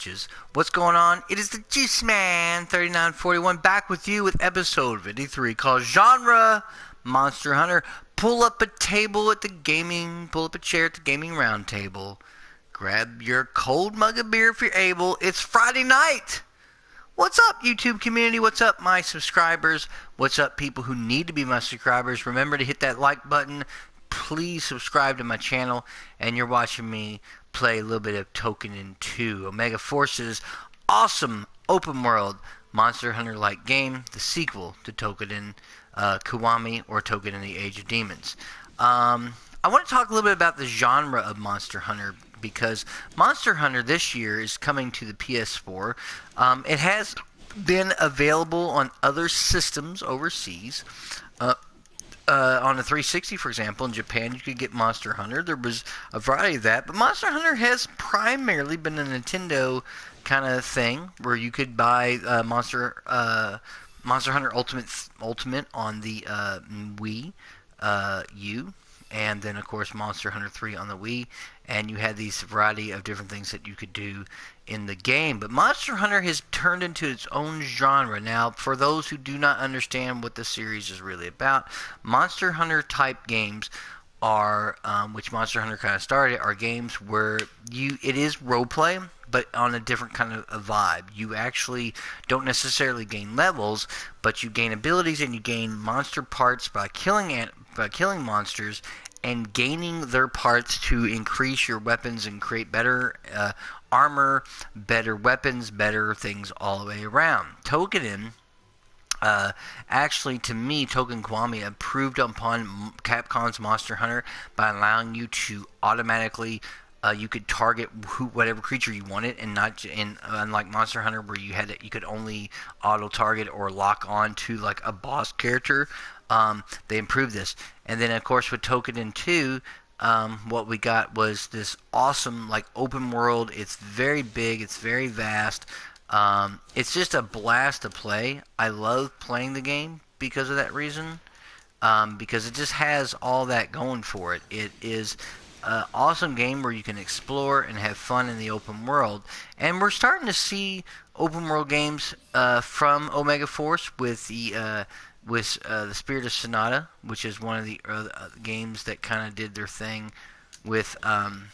bitches. What's going on? It is the Juice Man 3941 back with you with episode 53 called Genre Monster Hunter. Pull up a chair at the gaming round table. Grab your cold mug of beer if you're able. It's Friday night. What's up, YouTube community? What's up, my subscribers? What's up, people who need to be my subscribers? Remember to hit that like button. Please subscribe to my channel. And you're watching me play a little bit of Toukiden 2. Omega Force's awesome open world Monster Hunter-like game, the sequel to Toukiden Kiwami or Toukiden the Age of Demons. I want to talk a little bit about the genre of Monster Hunter because Monster Hunter this year is coming to the PS4. It has been available on other systems overseas. On the 360, for example, in Japan, you could get Monster Hunter. There was a variety of that, but Monster Hunter has primarily been a Nintendo kind of thing where you could buy Monster Hunter Ultimate on the Wii U, and then of course Monster Hunter 3 on the Wii, and you had these variety of different things that you could do in the game. But Monster Hunter has turned into its own genre. Now, for those who do not understand what the series is really about, Monster Hunter type games are, which Monster Hunter kind of started, are games where it is roleplay, but on a different kind of a vibe. You actually don't necessarily gain levels, but you gain abilities and you gain monster parts by killing monsters and gaining their parts to increase your weapons and create better armor, better weapons, better things all the way around. Toukiden, actually, to me, Toukiden Kiwami improved upon Capcom's Monster Hunter by allowing you to automatically you could target whatever creature you wanted, and not unlike Monster Hunter where you could only auto target or lock on to like a boss character. They improved this, and then of course with Toukiden 2, what we got was this awesome like open world. It's very big, it's very vast. It's just a blast to play. I love playing the game because of that reason, because it just has all that going for it. It is an awesome game where you can explore and have fun in the open world, and we're starting to see open world games from Omega Force with the Spirit of Sonata, which is one of the games that kind of did their thing with some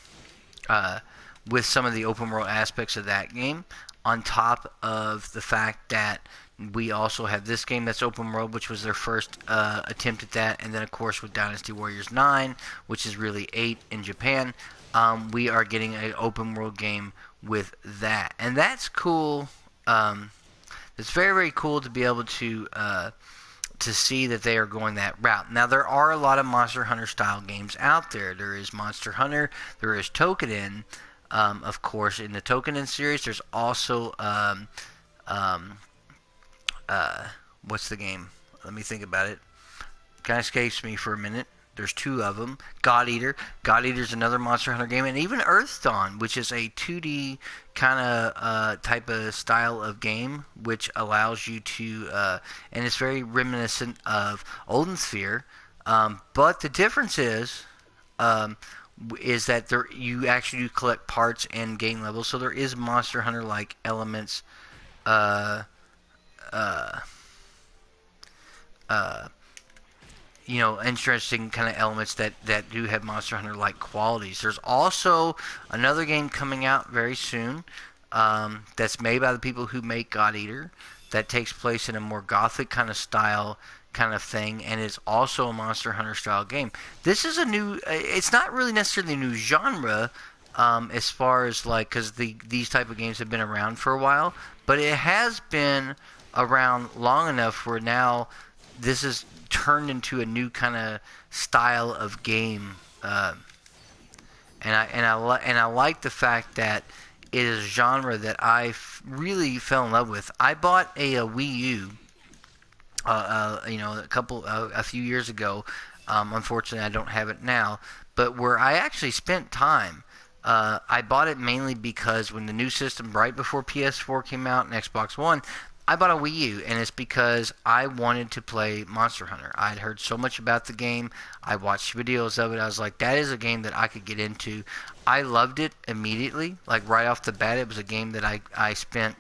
of the open world aspects of that game. On top of the fact that we also have this game that's open world, which was their first attempt at that, and then of course with Dynasty Warriors 9, which is really 8 in Japan, we are getting an open world game with that, and that's cool. It's very, very cool to be able to see that they are going that route. Now, there are a lot of Monster Hunter style games out there. There is Monster Hunter, there is Toukiden. Of course, in the Toukiden series, there's also what's the game? Let me think about it. Kind of escapes me for a minute. There's two of them. God Eater. God Eater is another Monster Hunter game, and even Earthdawn, which is a 2D kind of type of style of game, which allows you to, and it's very reminiscent of Olden Sphere. But the difference is that you actually do collect parts and gain levels, so there is Monster Hunter-like elements. Interesting kind of elements that do have Monster Hunter-like qualities. There's also another game coming out very soon that's made by the people who make God Eater that takes place in a more gothic kind of style kind of thing, and it's also a Monster Hunter style game. This is it's not really necessarily a new genre as far as like, because these type of games have been around for a while, but it has been around long enough where now this is turned into a new kind of style of game, and I like the fact that it is a genre that I really fell in love with. I bought a Wii U, a few years ago. Unfortunately, I don't have it now, but where I actually spent time. I bought it mainly because when the new system, right before PS4 came out and Xbox One, I bought a Wii U, and it's because I wanted to play Monster Hunter. I had heard so much about the game. I watched videos of it. I was like, that is a game that I could get into. I loved it immediately. Like, right off the bat, it was a game that I spent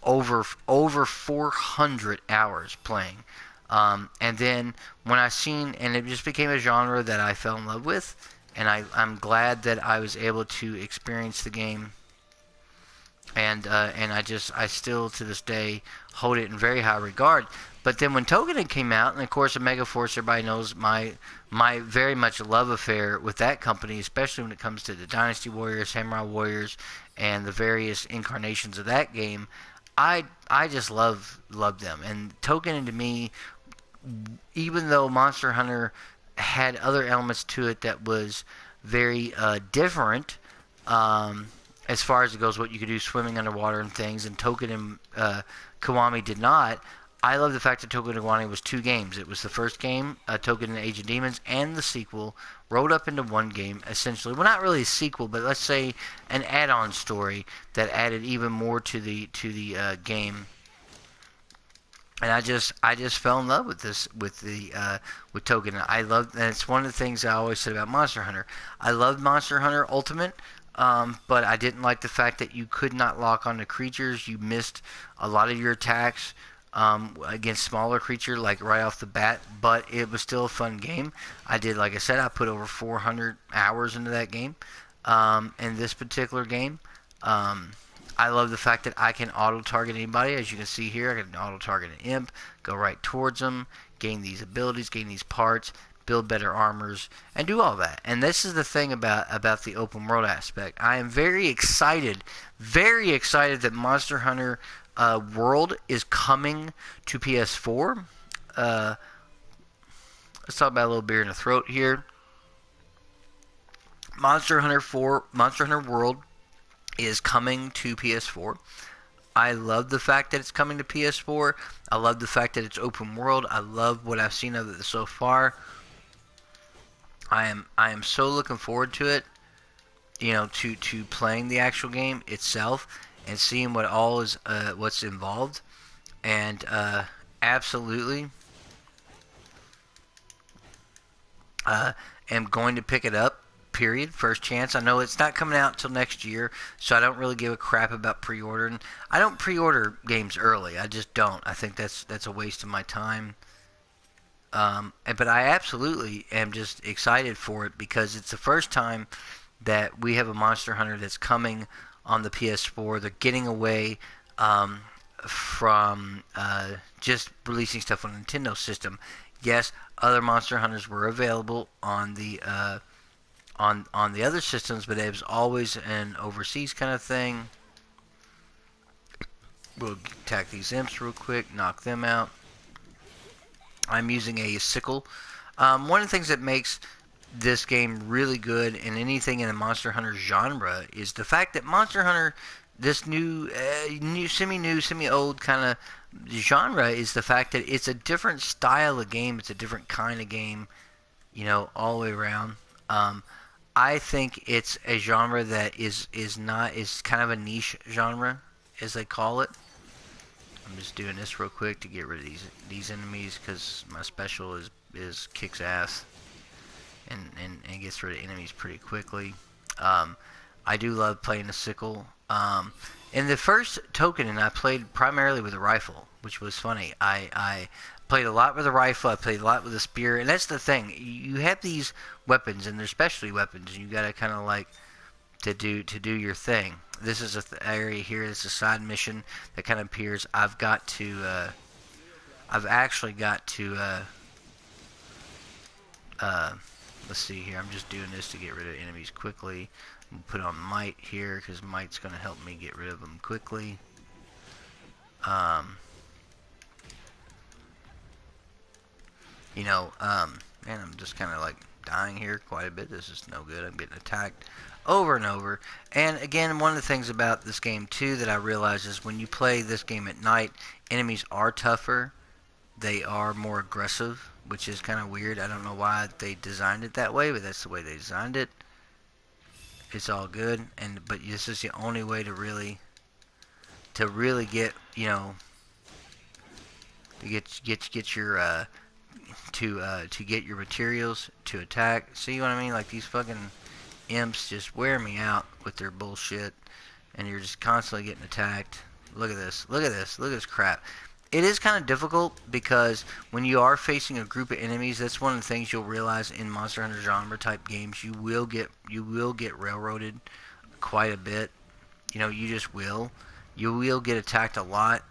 over 400 hours playing. And then when I seen, and it just became a genre that I fell in love with, and I'm glad that I was able to experience the game, and I still to this day hold it in very high regard. But then when Togetic came out, and of course Omega Force, everybody knows my very much love affair with that company, especially when it comes to the Dynasty Warriors, Samurai Warriors, and the various incarnations of that game. I just love them. And Token to me, even though Monster Hunter had other elements to it that was very different, as far as it goes, what you could do swimming underwater and things, and Token and Kiwami did not. I love the fact that Token and Kiwami was two games. It was the first game, Token and Age of Demons, and the sequel rolled up into one game, essentially. Well, not really a sequel, but let's say an add-on story that added even more to the game. And I just fell in love with this with Token. I love, and it's one of the things I always said about Monster Hunter. I loved Monster Hunter Ultimate, but I didn't like the fact that you could not lock onto creatures. You missed a lot of your attacks against smaller creature, like right off the bat. But it was still a fun game. Like I said, I put over 400 hours into that game. In this particular game, I love the fact that I can auto-target anybody. As you can see here, I can auto-target an imp, go right towards them, gain these abilities, gain these parts, build better armors, and do all that. And this is the thing about the open world aspect. I am very excited that Monster Hunter World is coming to PS4. Let's talk about a little beer in the throat here. Monster Hunter World is coming to PS4. I love the fact that it's coming to PS4. I love the fact that it's open world. I love what I've seen of it so far. I am so looking forward to it, to playing the actual game itself and seeing what all is what's involved. And absolutely am going to pick it up. Period. First chance. I know it's not coming out until next year, so I don't really give a crap about pre-ordering. I don't pre-order games early. I just don't. I think that's a waste of my time. But I absolutely am just excited for it because it's the first time that we have a Monster Hunter that's coming on the PS4. They're getting away from just releasing stuff on a Nintendo system. Yes, other Monster Hunters were available on the on the other systems, but it was always an overseas kind of thing. We'll attack these imps real quick, knock them out. I'm using a sickle. One of the things that makes this game really good in anything in the Monster Hunter genre is the fact that Monster Hunter, this new semi-old kind of genre, is the fact that it's a different style of game. It's a different kind of game, all the way around. I think it's a genre that is kind of a niche genre, as they call it. I'm just doing this real quick to get rid of these enemies because my special is kicks ass and gets rid of enemies pretty quickly. I do love playing the sickle. In the first Token, I played primarily with a rifle, which was funny. I played a lot with a rifle. I played a lot with a spear, and that's the thing. You have these weapons, and they're specialty weapons, and you gotta kind of like to do your thing. This is a area here. It's a side mission that kind of appears. I've actually got to. Let's see here. I'm just doing this to get rid of enemies quickly. Put on Might here because Might's gonna help me get rid of them quickly. Man, I'm just kind of like dying here quite a bit. This is no good. I'm getting attacked over and over. And again, one of the things about this game too that I realize is when you play this game at night, enemies are tougher. They are more aggressive, which is kind of weird. I don't know why they designed it that way, but that's the way they designed it. It's all good, but this is the only way to really get, to get your to get your materials to attack. See what I mean? Like these fucking imps just wear me out with their bullshit, and you're just constantly getting attacked. Look at this. Look at this. Look at this crap. It is kind of difficult because when you are facing a group of enemies, that's one of the things you'll realize in Monster Hunter genre type games. You will get railroaded quite a bit. You know, you just will. You will get attacked a lot,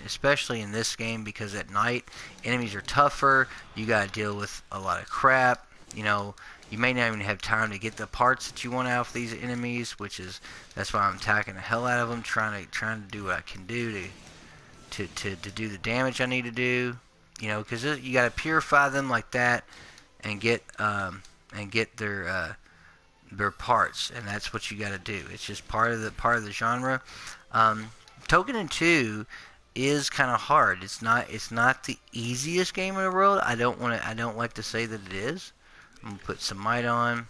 especially in this game, because at night enemies are tougher. You got to deal with a lot of crap. You know, you may not even have time to get the parts that you want out of these enemies, that's why I'm attacking the hell out of them, trying to do what I can do to do the damage I need to do. You know, because you got to purify them like that and get their parts, and that's what you got to do. It's just part of the genre. Token 2 is kind of hard. It's not the easiest game in the world. I don't like to say that it is. I'm gonna put some might on.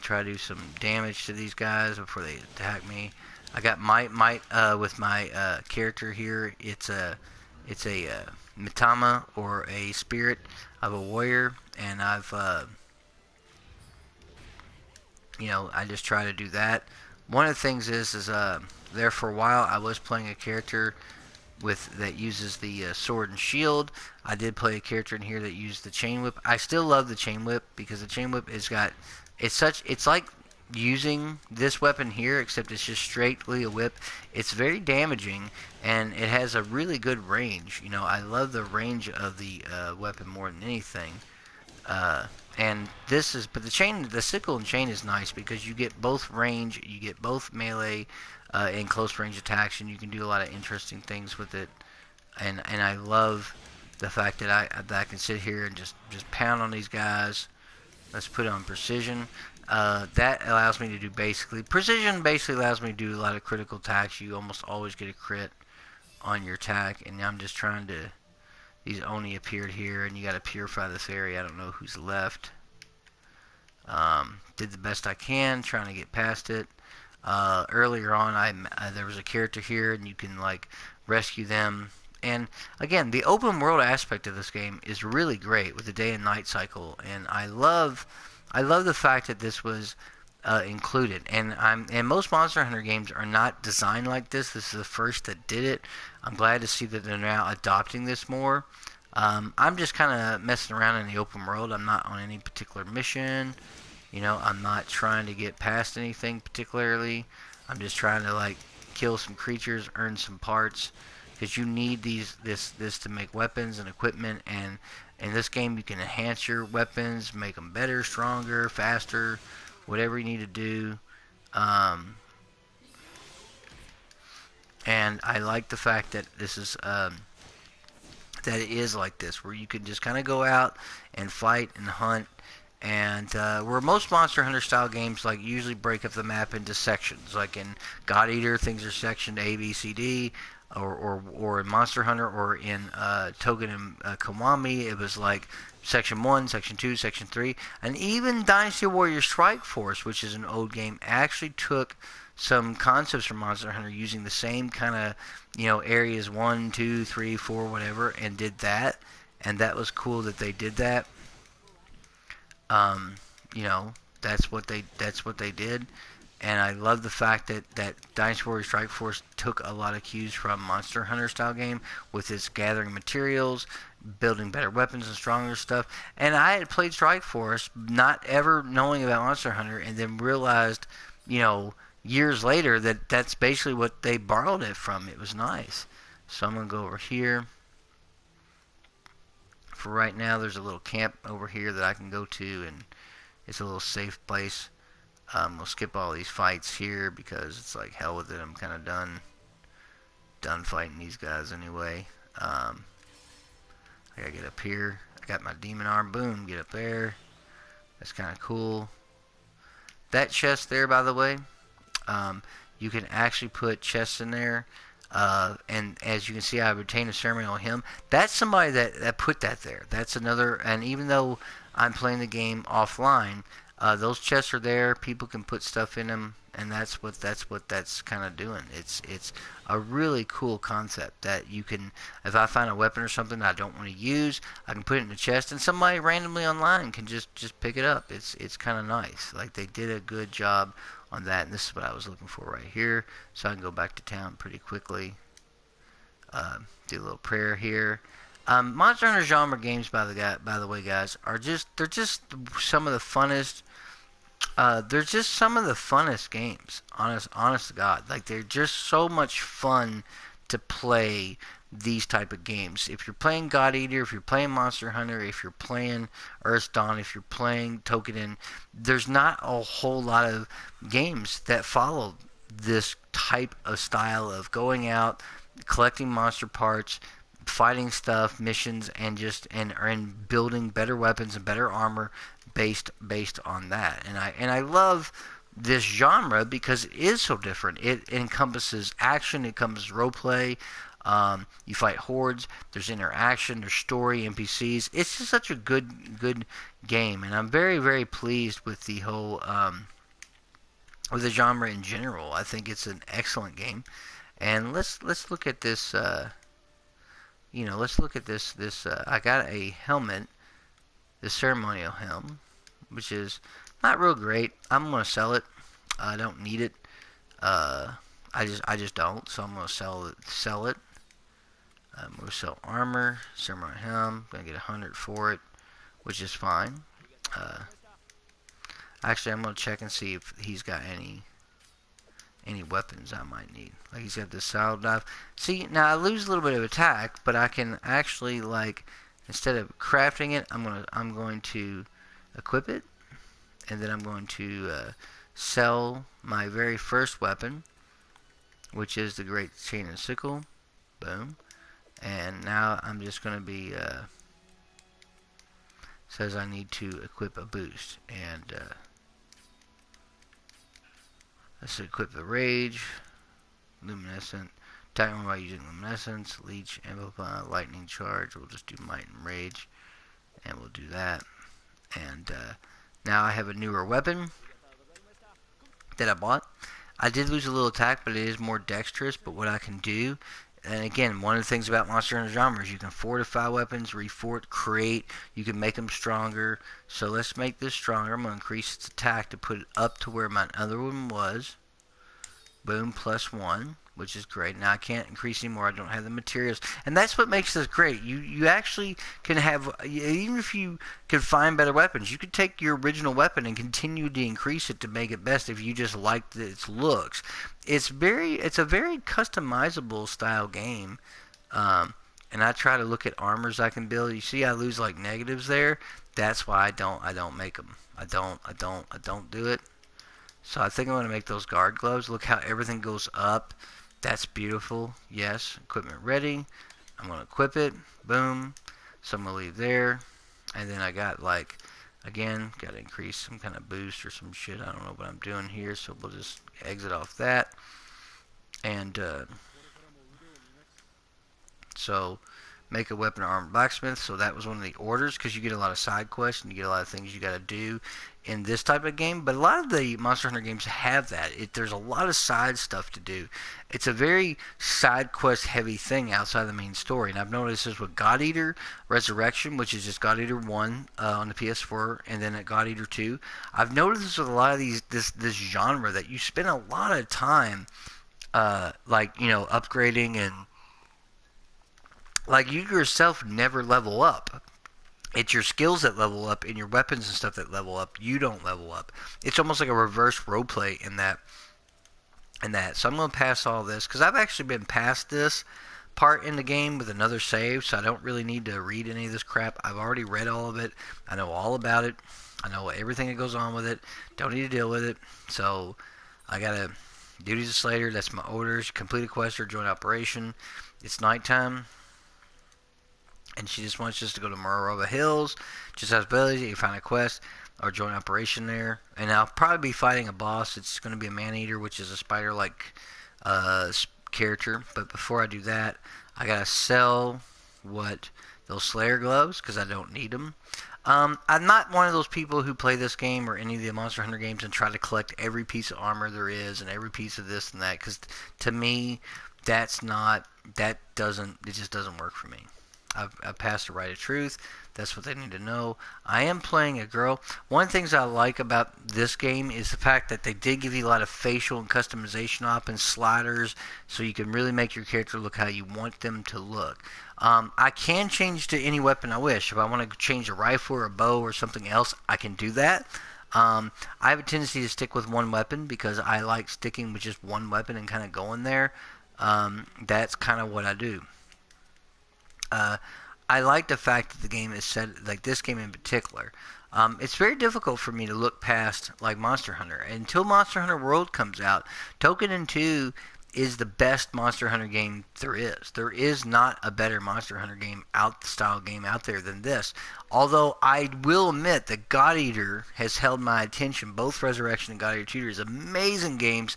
Try to do some damage to these guys before they attack me. I got might with my character here. It's a Mitama, or a spirit of a warrior, and I've you know, I just try to do that. One of the things is there for a while I was playing a character that uses the sword and shield. I did play a character in here that used the chain whip. I still love the chain whip because the chain whip it's like using this weapon here, except it's just straightly a whip. It's very damaging, and it has a really good range. You know, I love the range of the weapon more than anything. And but the sickle and chain is nice because you get both range, you get both melee and close range attacks, and you can do a lot of interesting things with it. And I love the fact that I can sit here and just pound on these guys. Let's put on precision. That allows me to do precision basically allows me to do a lot of critical attacks. You almost always get a crit on your attack, and I'm just trying to. These only appeared here, and you got to purify this area. I don't know who's left. Did the best I can, trying to get past it. Earlier on, there was a character here, and you can like rescue them. And again, the open world aspect of this game is really great with the day and night cycle, and I love the fact that this was included. And most Monster Hunter games are not designed like this. This is the first that did it. I'm glad to see that they're now adopting this more. I'm just kind of messing around in the open world. I'm not on any particular mission. You know, I'm not trying to get past anything particularly. I'm just trying to like kill some creatures, earn some parts, because you need this to make weapons and equipment. And in this game, you can enhance your weapons, make them better, stronger, faster, whatever you need to do. And I like the fact that this is that it is like this, where you can just kind of go out and fight and hunt. And where most Monster Hunter style games like usually break up the map into sections, like in God Eater, things are sectioned A, B, C, D, or in Monster Hunter, or in Token and Kiwami, it was like Section 1, Section 2, Section 3, and even Dynasty Warrior Strike Force, which is an old game, actually took some concepts from Monster Hunter using the same kind of, you know, areas 1, 2, 3, 4, whatever, and did that, and that was cool that they did that. You know, that's what they did, and I love the fact that Dynasty Warrior Strike Force took a lot of cues from Monster Hunter style game with its gathering materials, building better weapons and stronger stuff. And I had played Strike Force, not ever knowing about Monster Hunter, and then realized, you know, years later that that's basically what they borrowed it from. It was nice. So I'm gonna go over here. For right now, there's a little camp over here that I can go to, and it's a little safe place. We'll skip all these fights here because it's like hell with it. I'm kind of done fighting these guys anyway. I gotta get up here. I got my demon arm. Boom, get up there. That's kind of cool. That chest there, by the way, you can actually put chests in there. And as you can see, I retained a ceremony on him. That's somebody that put that there. That's another. And even though I'm playing the game offline, those chests are there. People can put stuff in them. and that's kind of doing. It's a really cool concept that you can, if I find a weapon or something that I don't want to use, I can put it in the chest, and somebody randomly online can just pick it up. It's kind of nice. Like, they did a good job on that, and this is what I was looking for right here. So I can go back to town pretty quickly. Do a little prayer here. Monster Hunter genre games, by the way, guys, they're just some of the funnest. They're just some of the funnest games. Honest to God, like, they're just so much fun to play these type of games. If you're playing God Eater, if you're playing Monster Hunter, if you're playing Earthdawn, if you're playing Toukiden, there's not a whole lot of games that follow this type of style of going out, collecting monster parts, fighting stuff, missions, and building better weapons and better armor based on that. And I love this genre because it is so different. It encompasses action, it encompasses role play. You fight hordes. There's interaction. There's story, NPCs. It's just such a good game, and I'm very very pleased with the whole with the genre in general. I think it's an excellent game. And let's look at this. Let's look at this. I got a helmet, the ceremonial helm, which is not real great. I'm gonna sell it. I don't need it. I just don't. So I'm gonna sell it. I'm gonna sell armor, ceremonial helm. Gonna get 100 for it, which is fine. Actually, I'm gonna check and see if he's got any weapons I might need. Like, he's got this saddle dive. See, now I lose a little bit of attack, but I can actually, like, instead of crafting it, I'm going to equip it, and then I'm going to sell my very first weapon, which is the Great Chain and Sickle. Boom. And now I'm just going to be says I need to equip a boost, and let's equip the Rage, Luminescent, attack by using Luminescence, Leech, Amplify, Lightning Charge. We'll just do Might and Rage, and we'll do that. And now I have a newer weapon that I bought. I did lose a little attack, but it is more dexterous. But what I can do, and again, one of the things about Monster Hunter genre is you can fortify weapons, refort, create. You can make them stronger. So let's make this stronger. I'm going to increase its attack to put it up to where my other one was. Boom, +1, which is great. Now I can't increase anymore. I don't have the materials. And that's what makes this great. You actually can have, even if you can find better weapons, you could take your original weapon and continue to increase it to make it best if you just liked its looks. It's a very customizable style game. And I try to look at armors I can build. You see I lose like negatives there. That's why I don't make them. I don't do it. So I think I'm going to make those guard gloves. Look how everything goes up. That's beautiful. Yes. Equipment ready. I'm going to equip it. Boom. So I'm going to leave there. And then I got, like, again, got to increase some kind of boost or some shit. I don't know what I'm doing here. So we'll just exit off that. And so make a weapon or armor blacksmith. So that was one of the orders, because you get a lot of side quests and you get a lot of things you got to do in this type of game. But a lot of the Monster Hunter games have that. There's a lot of side stuff to do. It's a very side quest heavy thing outside the main story. And I've noticed this with God Eater Resurrection, which is just God Eater 1 on the PS4, and then at God Eater 2. I've noticed this with a lot of this genre, that you spend a lot of time upgrading, and like, you yourself never level up. It's your skills that level up and your weapons and stuff that level up. You don't level up. It's almost like a reverse roleplay in that. So I'm going to pass all this, because I've actually been past this part in the game with another save, so I don't really need to read any of this crap. I've already read all of it. I know all about it. I know everything that goes on with it. Don't need to deal with it. So I got to duties of Slater. That's my orders. Complete a quest or join operation. It's nighttime. And she just wants us to go to Morova Hills. Just has ability. You find a quest or join operation there. And I'll probably be fighting a boss. It's going to be a man-eater, which is a spider-like character. But before I do that, I got to sell those Slayer gloves, because I don't need them. I'm not one of those people who play this game or any of the Monster Hunter games and try to collect every piece of armor there is and every piece of this and that. Because to me, it just doesn't work for me. I've passed the rite of truth. That's what they need to know. I am playing a girl. One of the things I like about this game is the fact that they did give you a lot of facial and customization options, sliders, so you can really make your character look how you want them to look. I can change to any weapon I wish. If I want to change a rifle or a bow or something else, I can do that. I have a tendency to stick with one weapon because I like sticking with just one weapon and kind of going there. That's kind of what I do. I like the fact that the game is set, like this game in particular. It's very difficult for me to look past like Monster Hunter. Until Monster Hunter World comes out, Toukiden 2 is the best Monster Hunter game there is. There is not a better Monster Hunter style game out there than this. Although I will admit that God Eater has held my attention. Both Resurrection and God Eater 2 is amazing games,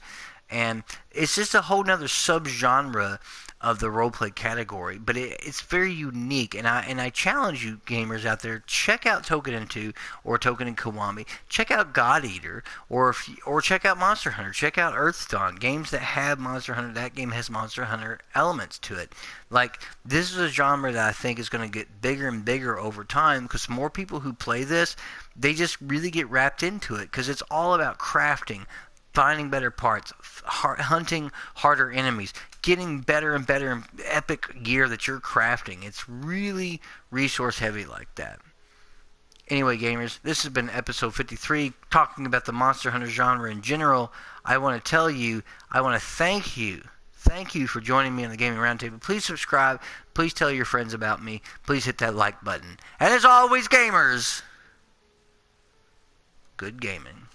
and it's just a whole nother subgenre of the roleplay category, but it's very unique, and I challenge you gamers out there, check out Toukiden 2 or Toukiden Kiwami, check out God Eater, or check out Monster Hunter, check out Earthdawn, games that have Monster Hunter. That game has Monster Hunter elements to it. Like, this is a genre that I think is going to get bigger and bigger over time, because more people who play this, they just really get wrapped into it, because it's all about crafting, finding better parts, hunting harder enemies, getting better and better epic gear that you're crafting. It's really resource heavy like that. Anyway, gamers, this has been episode 53, talking about the Monster Hunter genre in general. I want to tell you, I want to thank you. Thank you for joining me on the Gaming Roundtable. Please subscribe. Please tell your friends about me. Please hit that like button. And as always, gamers, good gaming.